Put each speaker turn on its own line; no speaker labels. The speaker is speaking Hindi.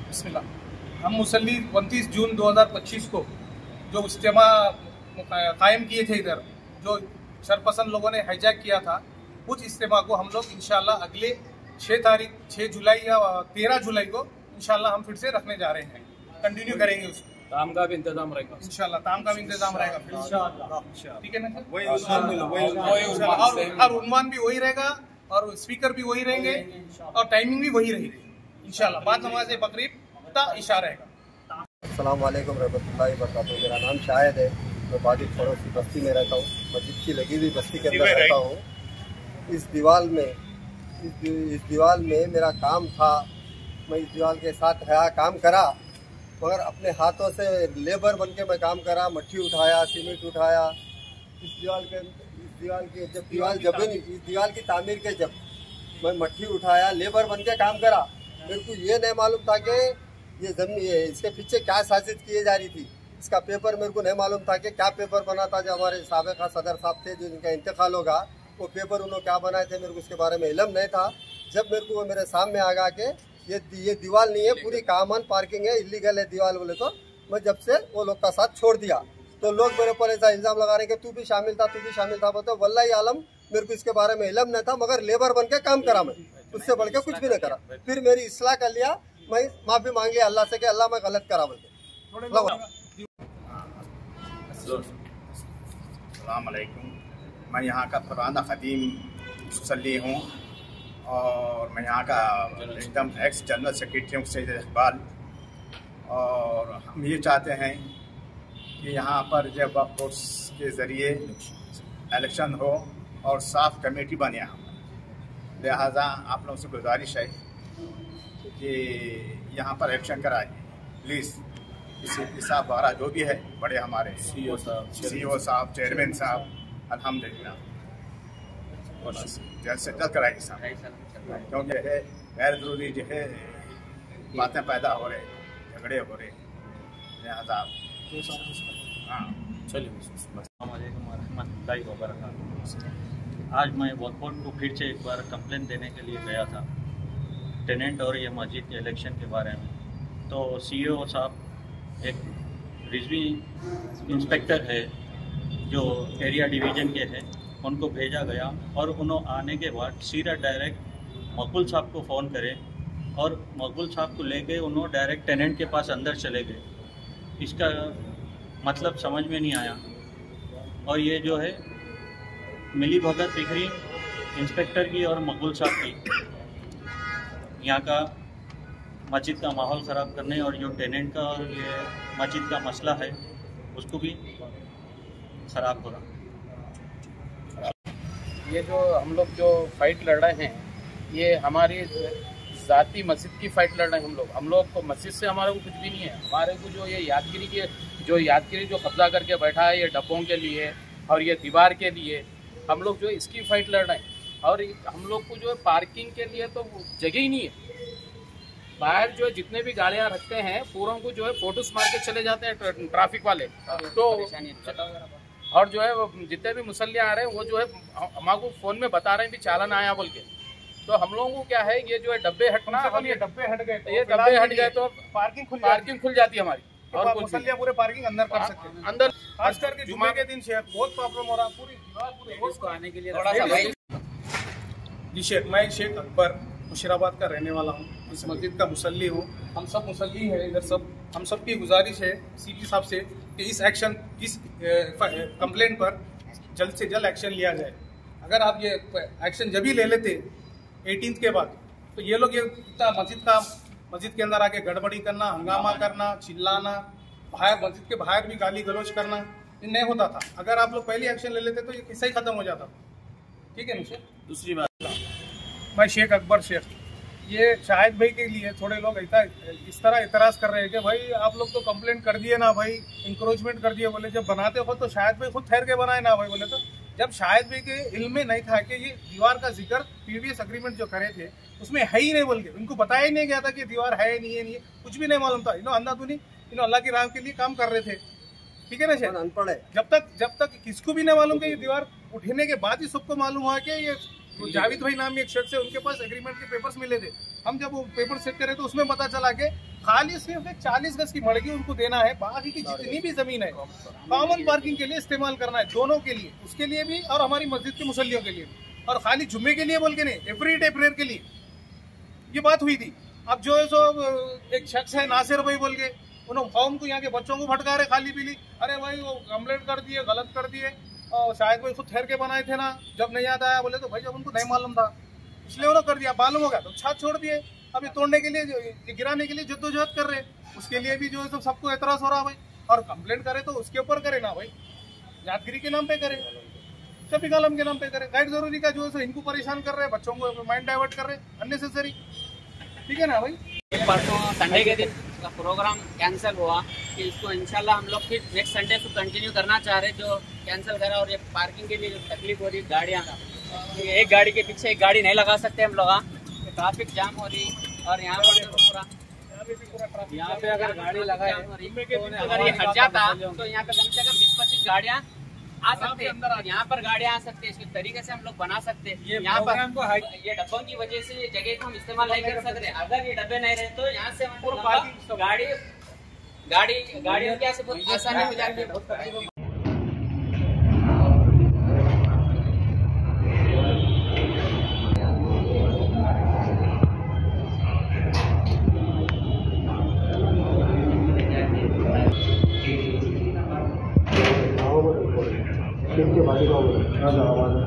बिस्मिल्लाह। हम मुसल्ली 29 जून 2025 को जो इज्तिमा कायम किए थे इधर, जो शरपसंद लोगों ने हाईजैक किया था, उस इज्तिमा को हम लोग इंशाल्लाह अगले 6 जुलाई या 13 जुलाई को इंशाल्लाह हम फिर से रखने जा रहे हैं। कंटिन्यू करेंगे उसको।
ताम का भी इंतजाम रहेगा
इंशाल्लाह, ताम का भी इंतजाम रहेगा ठीक है ना सर? और उन्वान भी वही रहेगा और स्पीकर भी वही रहेंगे और टाइमिंग भी वही रहेगी इंशाल्लाह। बाद नमाज बकरीद का इशारा रहेगा।
अस्सलाम वालेकुम रहमतुल्लाहि व बरकातहू। मेरा नाम शाहिद है। मैं बादिक पड़ोसी बस्ती में रहता हूँ, मस्जिद की लगी हुई बस्ती के अंदर रहता हूँ। इस दीवार में मेरा काम था। मैं इस दीवार के साथ रहा, काम करा, मगर अपने हाथों से लेबर बन के मैं काम करा, मट्टी उठाया, सीमेंट उठाया। इस दीवार की तामीर के जब मैं मट्टी उठाया, लेबर बन के काम करा। मेरे को ये नहीं मालूम था कि ये जमीन इसके पीछे क्या साजिश किए जा रही थी। इसका पेपर मेरे को नहीं मालूम था कि क्या पेपर बना था। जो हमारे साबिक़ा सदर साहब थे, जो जिनका इंतकाल होगा, वो पेपर उन्होंने क्या बनाए थे, मेरे को उसके बारे में इल्म नहीं था। जब मेरे को वो मेरे सामने आ गया कि ये दीवार नहीं है, पूरी कामन पार्किंग है, इलीगल है दीवार बोले, तो मैं जब से वो लोग का साथ छोड़ दिया। तो लोग मेरे ऊपर ऐसा इल्ज़ाम लगा रहे कि तू भी शामिल था बोलते। वल्लाही आलम मेरे को इसके बारे में इल्म नहीं था, मगर लेबर बन के काम करा मैं, उससे बढ़ के कुछ भी नहीं करा। फिर मेरी इस्लाह कर लिया, मैं माफ़ी मांग लिया अल्लाह से कि अल्लाह मैं गलत करा बोल के।
अस्सलाम वालेकुम। मैं यहाँ का पुराना ख़दीम मुसल्ली हूँ और मैं यहाँ का एकदम एक्स जनरल सेक्रेटरी हूँ, सैयद इकबाल। और हम ये चाहते हैं कि यहाँ पर जब वोट्स के ज़रिए इलेक्शन हो और साफ कमेटी बने, लिहाजा आप लोगों से गुजारिश है कि यहाँ पर इलेक्शन कराइए प्लीज़। इसी साहब वगैरह जो भी है, बड़े हमारे सीईओ साहब, चेयरमैन साहब, अल्हम्दुलिल्लाह जल्द से जल्द कराइए साहब, क्योंकि है गैर ज़रूरी जो है बातें पैदा हो रहे, झगड़े हो रहे, लिहाजा हाँ
चलिए। आज मैं वर्कआउट को फिर से एक बार कंप्लेन देने के लिए गया था टेनेंट और ये मस्जिद के इलेक्शन के बारे में। तो सीईओ साहब एक रिजवी इंस्पेक्टर है जो एरिया डिवीज़न के हैं, उनको भेजा गया और उन्होंने आने के बाद सीधा डायरेक्ट मकबूल साहब को फ़ोन करें और मकबूल साहब को लेके उन्होंने डायरेक्ट टेनेंट के पास अंदर चले गए। इसका मतलब समझ में नहीं आया। और ये जो है मिली भगत दिख रही इंस्पेक्टर की और मकबूल साहब की, यहाँ का मस्जिद का माहौल ख़राब करने और जो टेनेंट का और ये मस्जिद का मसला है उसको भी ख़राब हो रहा।
ये जो हम लोग जो फाइट लड़ रहे हैं, ये हमारी ज़ाती मस्जिद की फ़ाइट लड़ रहे हैं। हम लोग को मस्जिद से हमारे को कुछ भी नहीं है। हमारे को जो ये यादगिरी जो कब्जा करके बैठा है, ये डब्बों के लिए और ये दीवार के लिए, हम लोग जो इसकी फ़ाइट लड़ रहे हैं। और हम लोग को जो पार्किंग के लिए तो जगह ही नहीं है। बाहर जो है जितने भी गाड़ियाँ रखते हैं, पूरों को जो है फोटोस मार के चले जाते हैं ट्रैफिक वाले। तो और जो है जितने भी मुसल्ले आ रहे हैं, वो जो है हमारे फ़ोन में बता रहे हैं भी चालान आया बोल के। तो हम लोगों को क्या है, ये जो है डब्बे हटना,
ये डब्बे हट गए तो
पार्किंग खुल जाती है हमारी और
मुसल्लियाँ पूरे पार्किंग अंदर कर सकते हैं।
अंदर
खास करके जुम्मे के दिन शेख बहुत प्रॉब्लम हो रहा, पूरी
इसको आने के लिए
जी शेख, मैं शेख अकबर मुशीराबाद का रहने वाला हूँ, इस मस्जिद का मुसल्ली हूँ। हम सब मुसल्ली हैं इधर सब। हम सब की गुजारिश है सीपी साहब से कि इस कंप्लेंट पर जल्द से जल्द एक्शन लिया जाए। अगर आप ये एक्शन जब ही ले लेते 18 के बाद, तो ये लोग ये मस्जिद के अंदर आके गड़बड़ी करना, हंगामा करना, चिल्लाना, मस्जिद के बाहर भी गाली गलौज करना, ये नहीं होता था। अगर आप लोग पहले एक्शन ले लेते तो ये किस्सा ही खत्म हो जाता। ठीक है ना। दूसरी बात, मैं शेख अकबर शेख, ये शाहिद भाई के लिए थोड़े लोग इस तरह इतराज कर रहे हैं कि भाई आप लोग तो कंप्लेंट कर दिए ना भाई, इंक्रोचमेंट कर दिए बोले। जब बनाते हो तो शाहिद भाई खुद ठहर के बनाए ना भाई बोले। तो जब शाहिद भाई के इल्म में नहीं था कि ये दीवार का जिक्र प्रीवियस एग्रीमेंट जो करे थे उसमें है ही नहीं बोल के, उनको बताया ही नहीं गया था कि दीवार है नहीं है, कुछ भी नहीं मालूम था। अंधाधुनी अल्लाह की राह के लिए काम कर रहे थे। ठीक है ना शेख। जब तक किसको भी नहीं मालूम कि ये दीवार उठने के बाद ही सबको मालूम हुआ कि ये वो जावेद भाई नाम एक शख्स है, उनके पास एग्रीमेंट के पेपर्स मिले थे। हम जब वो पेपर चेक करे तो उसमें पता चला कि खाली सिर्फ एक 40 गज की मड़गी उनको देना है, बाकी की जितनी भी जमीन है कॉमन पार्किंग के लिए इस्तेमाल करना है, दोनों के लिए, उसके लिए भी और हमारी मस्जिद के मुसल्लियों के लिए भी, और खाली जुम्मे के लिए बोल के नहीं, एवरीडे प्रेयर के लिए ये बात हुई थी। अब जो है सो एक शख्स है नासिर भाई बोल के, उन्होंने कौम को यहाँ के बच्चों को भटका रहे खाली पीली। अरे भाई वो कंप्लेंट कर दिए, गलत कर दिए, और शायद कोई खुद ठहर के बनाए थे ना, जब नहीं याद आया बोले तो भाई जब उनको नहीं मालूम था इसलिए उन्होंने कर दिया, मालूम हो गया तो छात छोड़ दिए। अब ये तोड़ने के लिए, गिराने के लिए जद्दोजहद कर रहे, उसके लिए भी जो है सबको एतराज हो रहा भाई। और कंप्लेंट करे तो उसके ऊपर करे ना भाई, यादगिरी के नाम पे करे, शफीक आलम के नाम पे करे, गैर जरूरी का जो है इनको परेशान कर रहे, बच्चों को माइंड डाइवर्ट कर रहे, अननेसेसरी। ठीक है ना भाई।
परसों संडे के दिन का प्रोग्राम कैंसिल हुआ कि इसको इंशाल्लाह हम लोग फिर नेक्स्ट संडे को कंटिन्यू करना चाह रहे, जो कैंसिल करा। और ये पार्किंग के लिए जो तकलीफ हो रही गाड़ियाँ, एक गाड़ी के पीछे एक गाड़ी नहीं लगा सकते हम लोग, ट्रैफिक जाम हो रही। और यहाँ पर पूरा यहाँ पे अगर गाड़ी लगाए अगर ये हट जाता तो यहाँ पे कम से कम 20-25 गाड़ियाँ आ सकते हैं, यहाँ पर गाड़ियाँ आ सकते हैं। इसके तरीके से हम लोग बना सकते हैं। यहाँ पर ये डब्बों की वजह से ये जगह को हम इस्तेमाल नहीं कर सकते। अगर ये डब्बे नहीं रहे तो यहाँ से गाड़ी क्या से बहुत आसानी हो जाती है।
आवाज